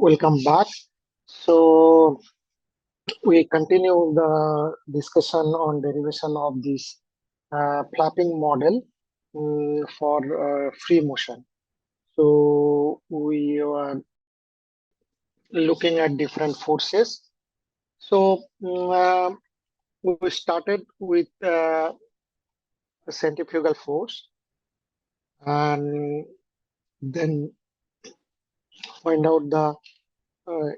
Welcome back. So we continue the discussion on derivation of this flapping model for free motion. So we are looking at different forces. So we started with a centrifugal force and then find out the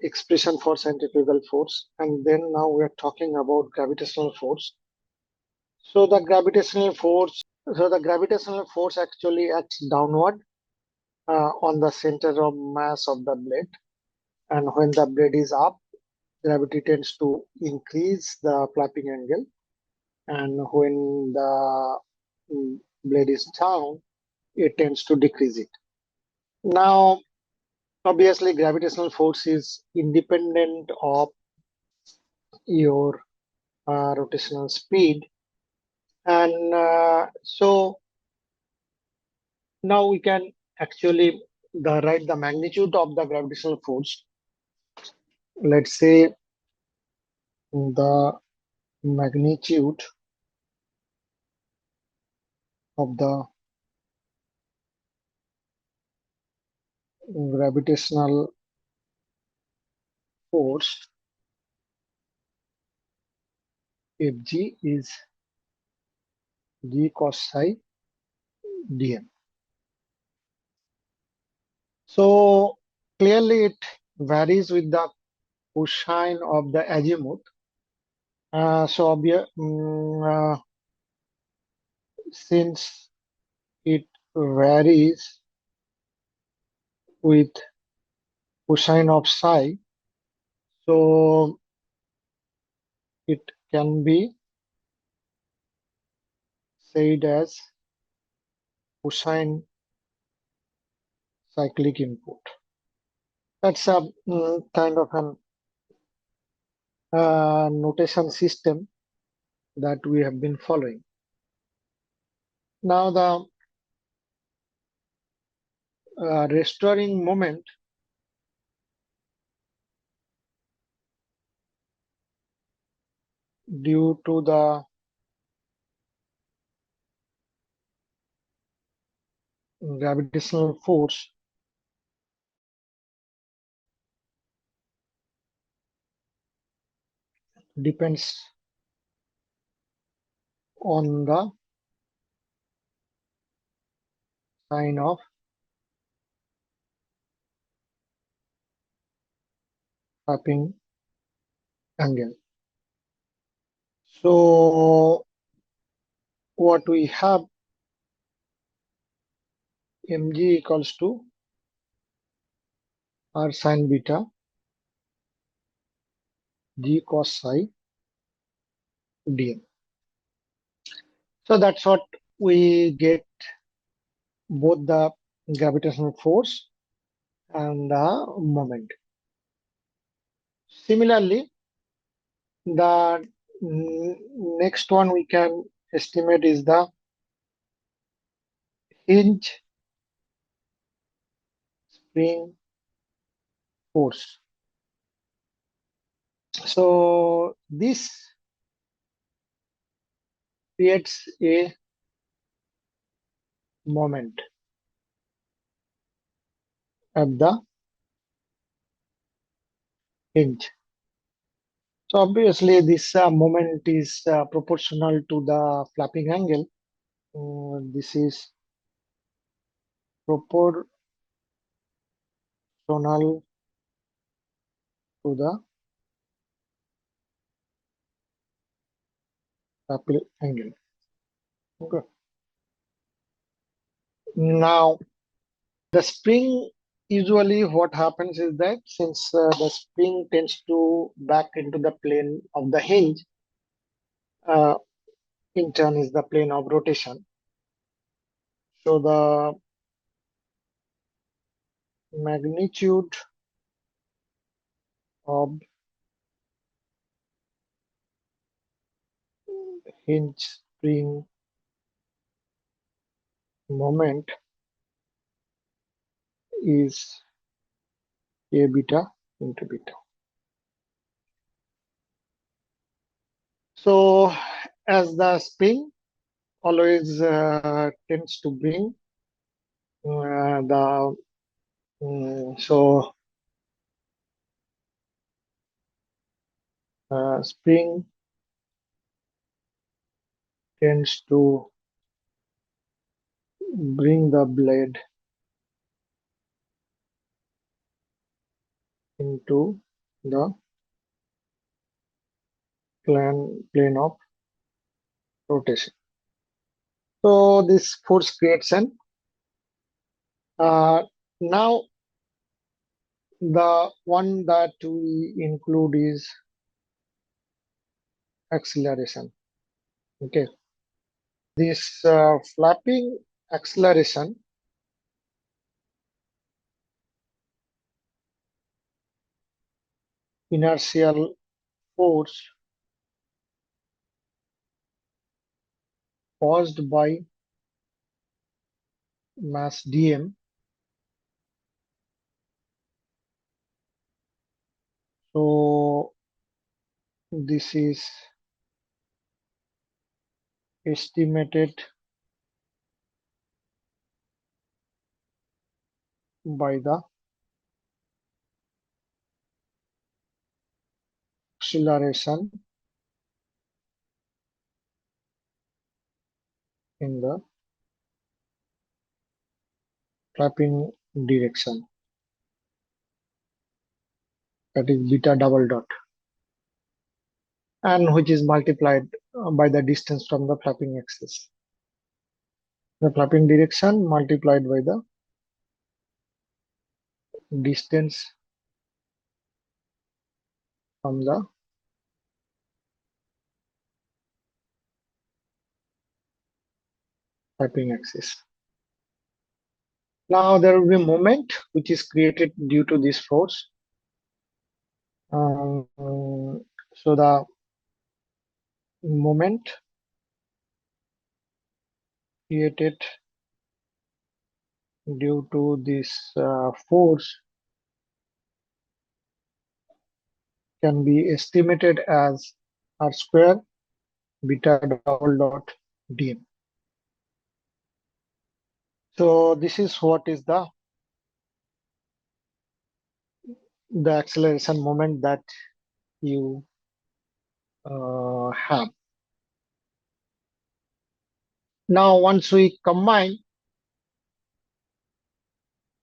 expression for centrifugal force, and then now we are talking about gravitational force. So the gravitational force actually acts downward on the center of mass of the blade, and when the blade is up, gravity tends to increase the flapping angle, and when the blade is down, it tends to decrease it. Now, obviously, gravitational force is independent of your rotational speed, and so now we can actually write the magnitude of the gravitational force. Let's say the magnitude of the gravitational force Fg is g cos psi dm. So clearly it varies with the cosine of the azimuth. Since it varies with cosine of psi, so it can be said as cosine cyclic input. That's a kind of an notation system that we have been following. Now the restoring moment due to the gravitational force depends on the sign of flapping angle. So what we have, mg equals to r sin beta g cos psi dm. So that's what we get, both the gravitational force and the moment. Similarly, the next one we can estimate is the hinge spring force. So this creates a moment at the hinge. So obviously this moment is proportional to the flapping angle. This is proportional to the flapping angle. Okay. Now the spring, usually what happens is that since the spring tends to back into the plane of the hinge, uh, in turn is the plane of rotation. So the magnitude of hinge spring moment is a beta into beta. So as the spring always tends to bring the so spring tends to bring the blade into the plane of rotation. So this force creates an now the one that we include is acceleration. Okay, this flapping acceleration inertial force caused by mass dm. So this is estimated by the acceleration in the flapping direction, that is beta double dot, and which is multiplied by the distance from the flapping axis. The flapping direction multiplied by the distance from the flapping axis. Now there will be a moment which is created due to this force. So the moment created due to this force can be estimated as r square beta double dot dm. So this is what is the acceleration moment that you have. Now once we combine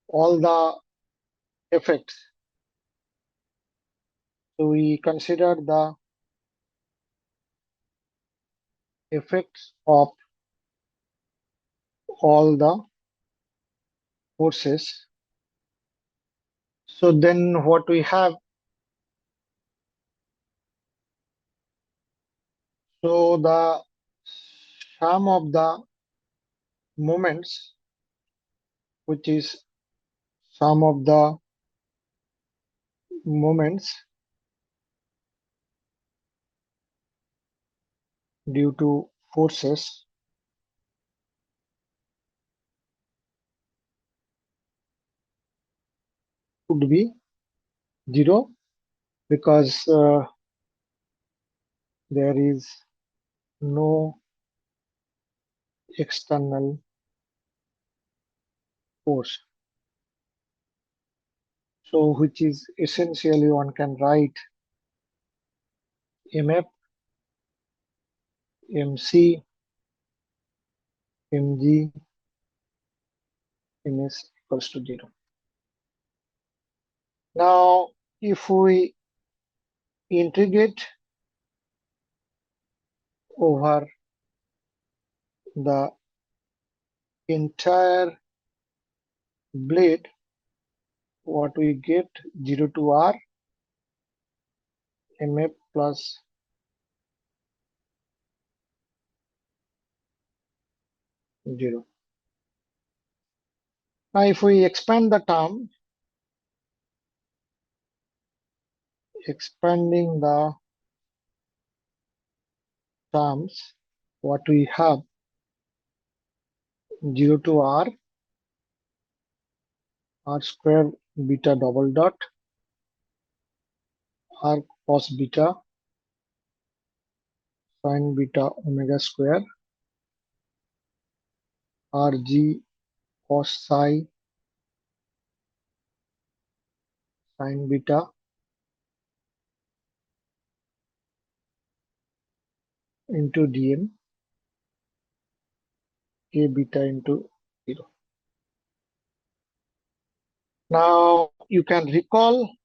all the effects, so we consider the effects of all the forces. So then what we have, so the sum of the moments, which is sum of the moments due to forces would be 0 because there is no external force. So which is essentially one can write mf, mc, mg, ms equals to 0. Now if we integrate over the entire blade, what we get 0 to r mf plus 0. Now if we expand the term, expanding the terms, what we have 0 to r square beta double dot R cos beta sin beta omega square, Rg cos psi sin beta into dm k beta into 0. Now you can recall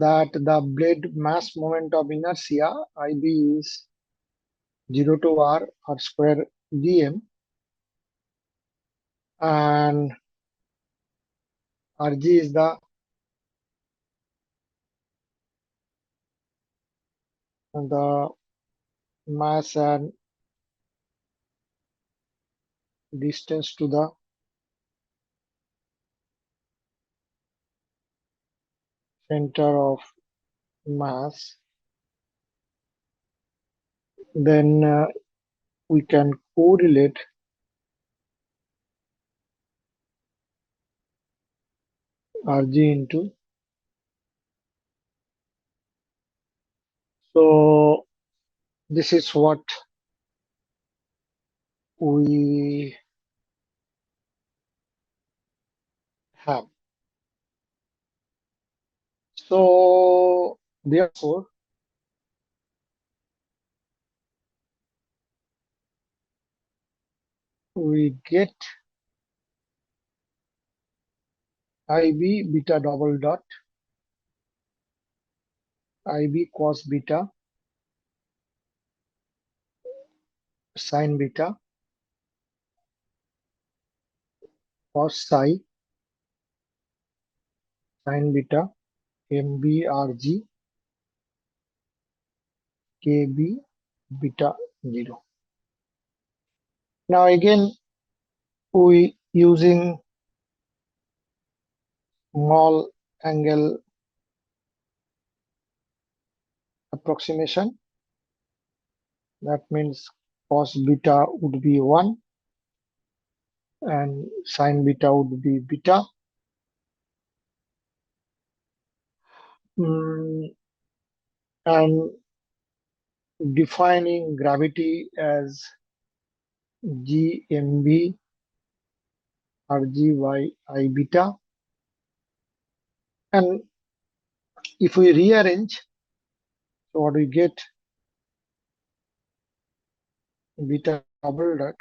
that the blade mass moment of inertia Ib is 0 to r square dm, and Rg is the mass and distance to the center of mass. Then we can correlate Rg into. So this is what we have. So therefore, we get Ib beta double dot Ib cos beta sin beta cos psi sin beta MBRG KB beta 0. Now again, we using small angle approximation. That means cos beta would be 1 and sin beta would be beta. And defining gravity as GMB RG I beta. And if we rearrange, so what we get, beta double dot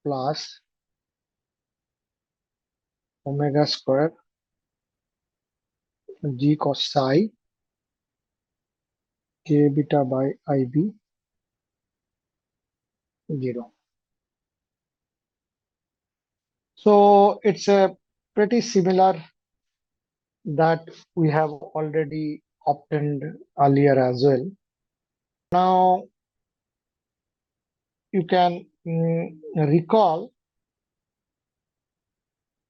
plus omega square G cos psi K beta by IB 0. So it's a pretty similar that we have already obtained earlier as well. Now you can recall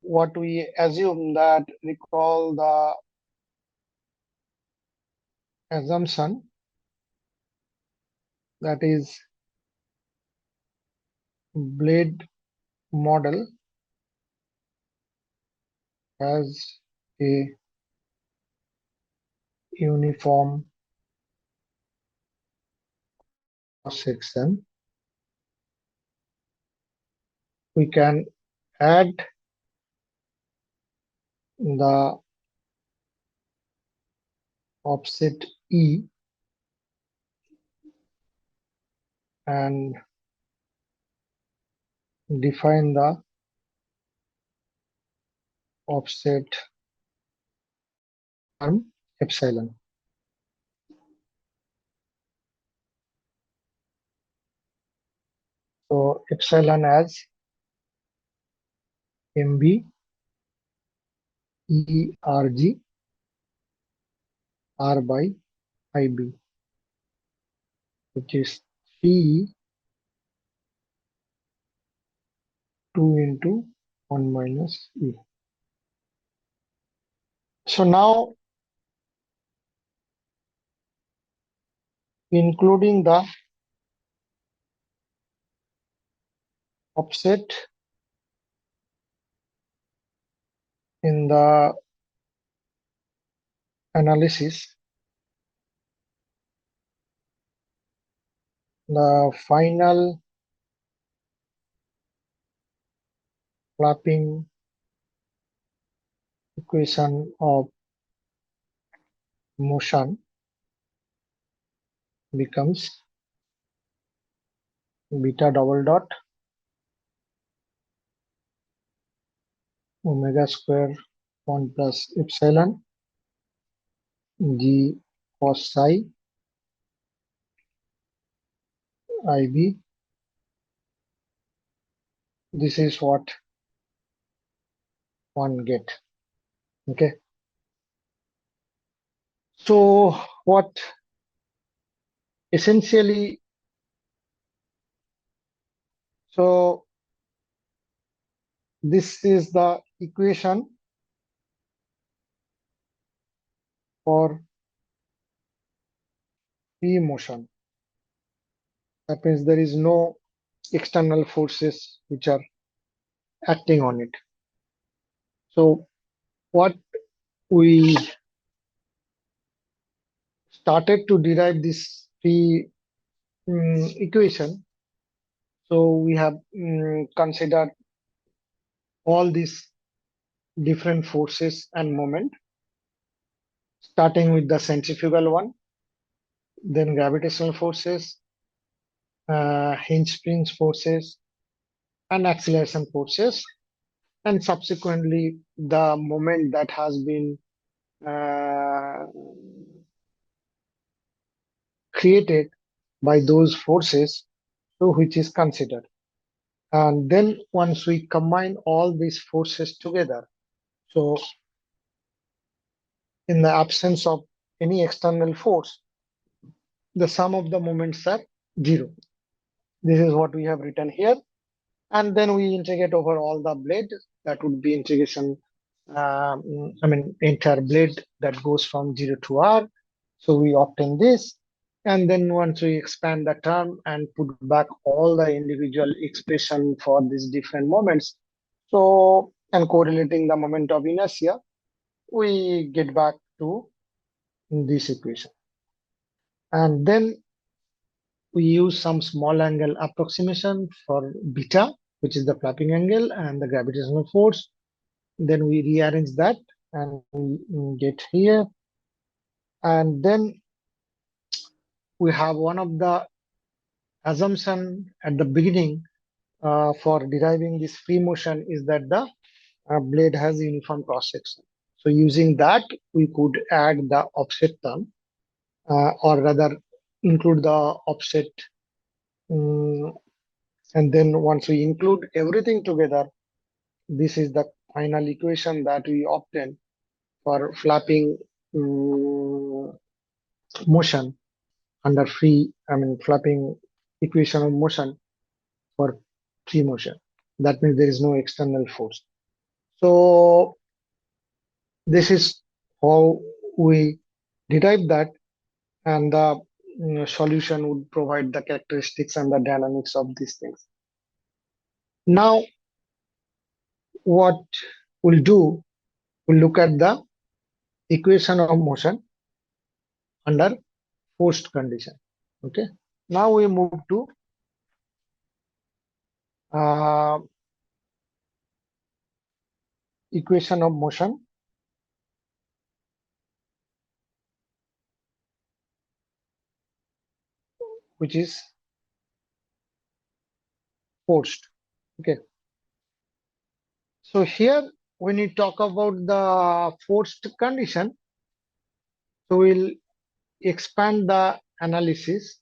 what we assume, that recall the assumption, that is blade model has a uniform cross section. We can add the offset E and define the offset term epsilon. So epsilon as MB ERG R by IB, which is 3 2 into 1 minus E. So now, including the offset in the analysis, the final flapping equation of motion becomes beta double dot omega square 1 plus epsilon g cos psi ib. This is what one get. Okay. So what essentially, so this is the equation for free motion. That means there is no external forces which are acting on it. So what we started to derive this free equation. So we have considered all these different forces and moment, starting with the centrifugal one, then gravitational forces, hinge springs forces, and acceleration forces, and subsequently the moment that has been uh, created by those forces, so which is considered. And then once we combine all these forces together, so in the absence of any external force, the sum of the moments are zero. This is what we have written here. And then we integrate over all the blade. That would be integration, entire blade that goes from 0 to r. So we obtain this. And then once we expand the term and put back all the individual expression for these different moments, so and correlating the moment of inertia, we get back to this equation. And then we use some small angle approximation for beta, which is the flapping angle, and the gravitational force. Then we rearrange that and we get here. And then we have one of the assumption at the beginning for deriving this free motion is that the blade has uniform cross section. So using that, we could add the offset term, or rather include the offset. Um, and then once we include everything together, this is the final equation that we obtain for flapping motion under flapping equation of motion for free motion. That means there is no external force. So this is how we derive that, and the solution would provide the characteristics and the dynamics of these things. Now, what we'll do, we'll look at the equation of motion under forced condition. Okay. Now we move to uh, equation of motion which is forced. Okay. So here, when we talk about the forced condition, so we'll expand the analysis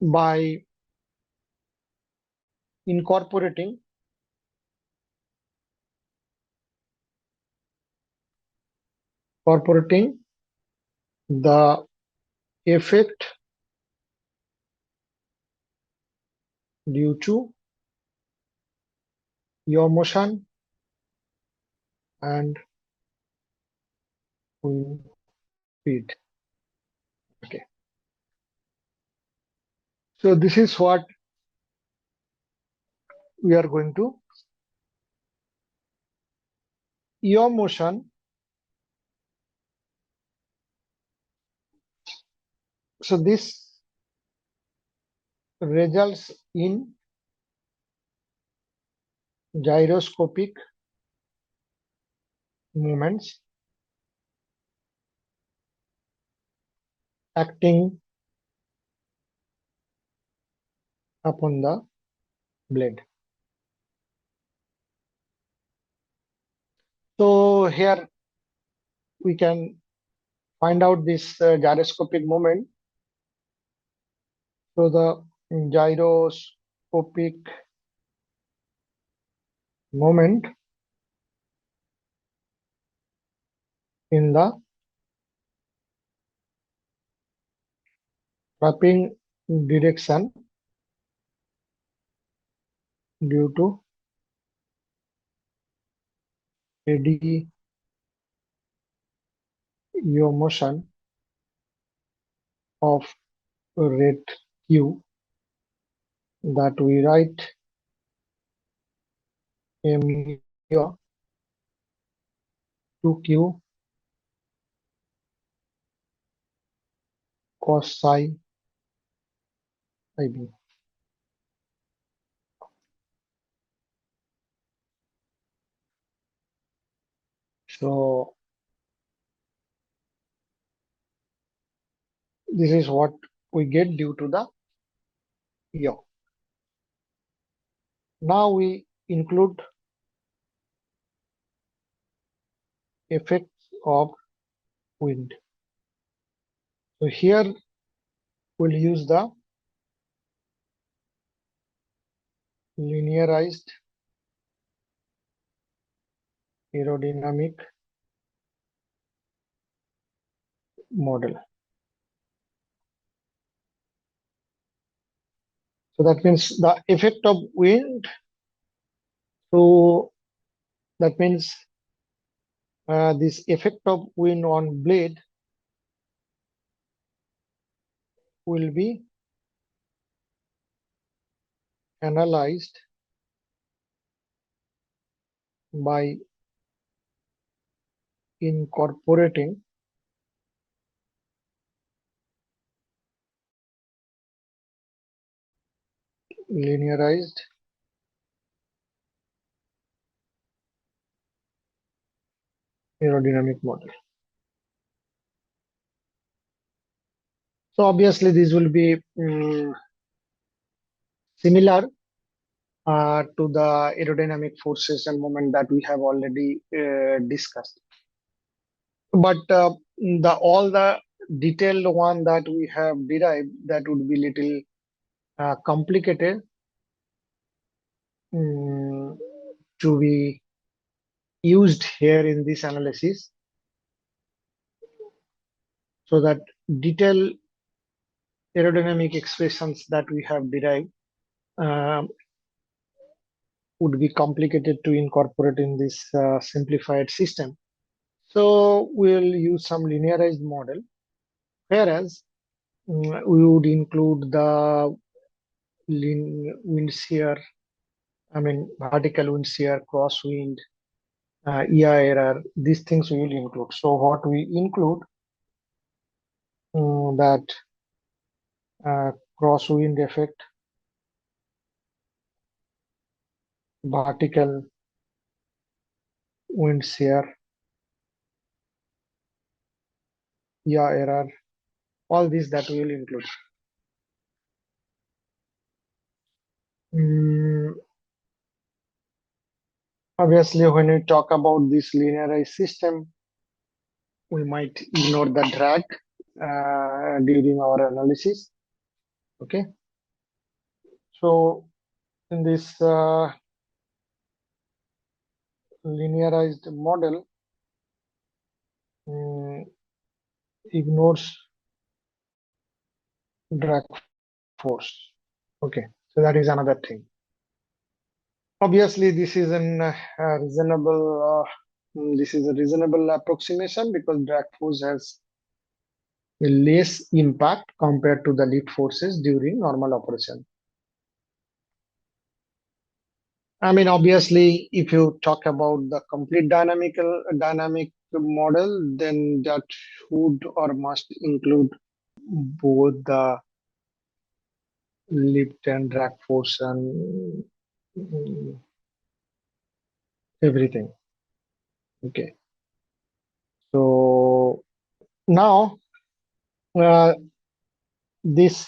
by incorporating the effect due to your motion and wind speed. Okay. So this is what we are going to yaw motion. So this results in gyroscopic movements acting upon the blade. So here we can find out this gyroscopic moment. So the gyroscopic moment in the trapping direction due to steady yaw motion of rate q, that we write m yaw to q cos psi ib. So this is what we get due to the yaw. Now we include effects of wind. So here we'll use the linearized aerodynamic model. So that means the effect of wind. So that means this effect of wind on blade will be analyzed by incorporating linearized aerodynamic model. So obviously this will be similar to the aerodynamic forces and moment that we have already discussed. But the all the detailed one that we have derived, that would be little complicated to be used here in this analysis. So that detailed aerodynamic expressions that we have derived uh, would be complicated to incorporate in this simplified system. So we'll use some linearized model, whereas we would include the wind shear, I mean vertical wind shear, crosswind, EI error. These things we will include. So what we include that crosswind effect, vertical wind shear, EI error, all these that we will include. Obviously, when we talk about this linearized system, we might ignore the drag during our analysis. Okay. So in this linearized model, ignores drag force. Okay. So that is another thing. Obviously, this is reasonable. This is a reasonable approximation because drag force has less impact compared to the lift forces during normal operation. I mean, obviously, if you talk about the complete dynamic model, then that should or must include both the lift and drag force and everything. Okay. So now uh, this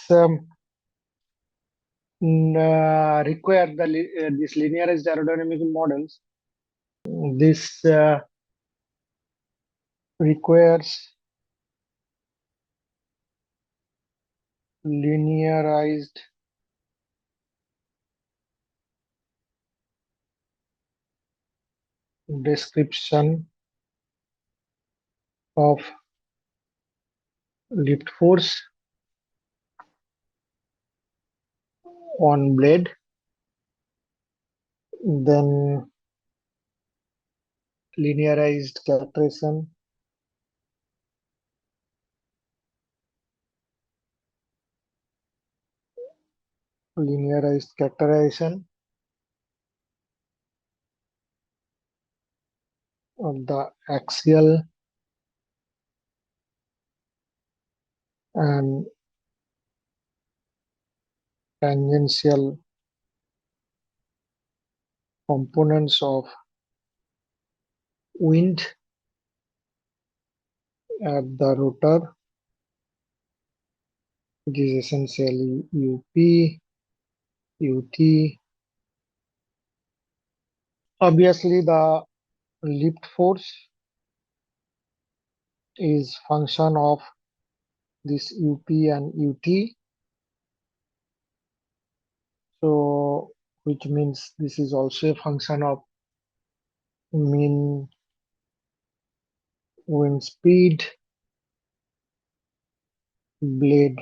require this linearized aerodynamic models. This requires linearized description of lift force on blade, then linearized characterization of the axial and tangential components of wind at the rotor, which is essentially UP, UT. Obviously, the lift force is function of this UP and UT. So, which means this is also a function of mean wind speed, blade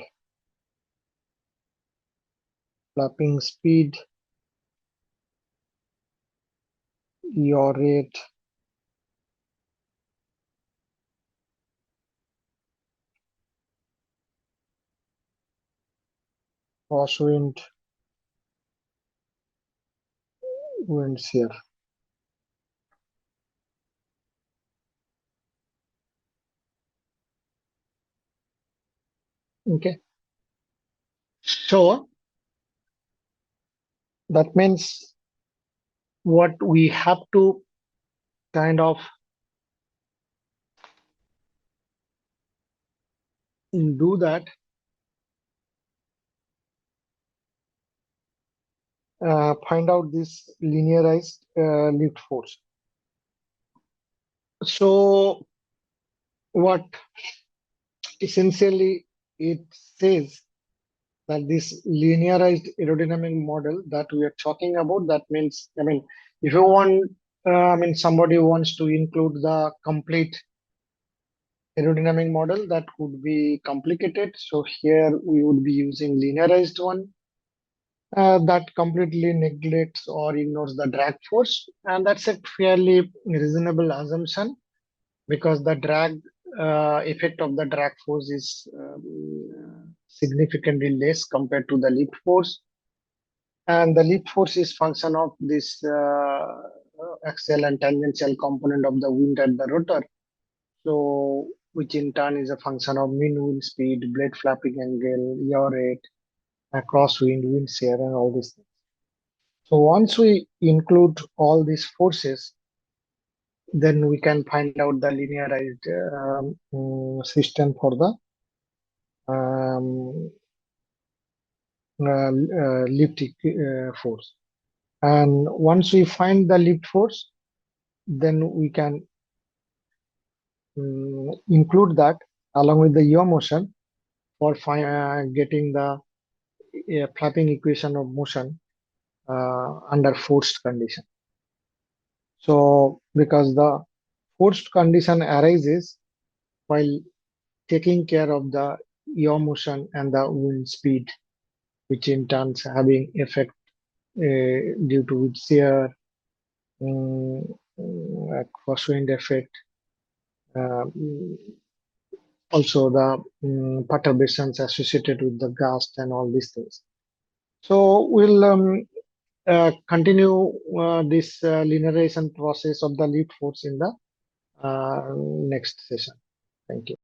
flapping speed, yaw rate, crosswind, wind shear. Okay. So that means what we have to kind of do that, find out this linearized lift force. So what essentially it says that this linearized aerodynamic model that we are talking about, that means, I mean, if you want, I mean, somebody wants to include the complete aerodynamic model, that could be complicated. So here we would be using linearized one that completely neglects or ignores the drag force. And that's a fairly reasonable assumption because the drag effect of the drag force is significantly less compared to the lift force. And the lift force is function of this axial and tangential component of the wind at the rotor. So, which in turn is a function of mean wind speed, blade flapping angle, yaw rate, crosswind, wind shear, and all these things. So once we include all these forces, then we can find out the linearized system for the um, lift force. And once we find the lift force, then we can include that along with the yaw motion for getting the flapping equation of motion under forced condition. So because the forced condition arises while taking care of the yaw motion and the wind speed, which in turn having effect due to wind shear, crosswind effect, uh, also the perturbations associated with the gust and all these things. So we'll continue this linearization process of the lead force in the next session. Thank you.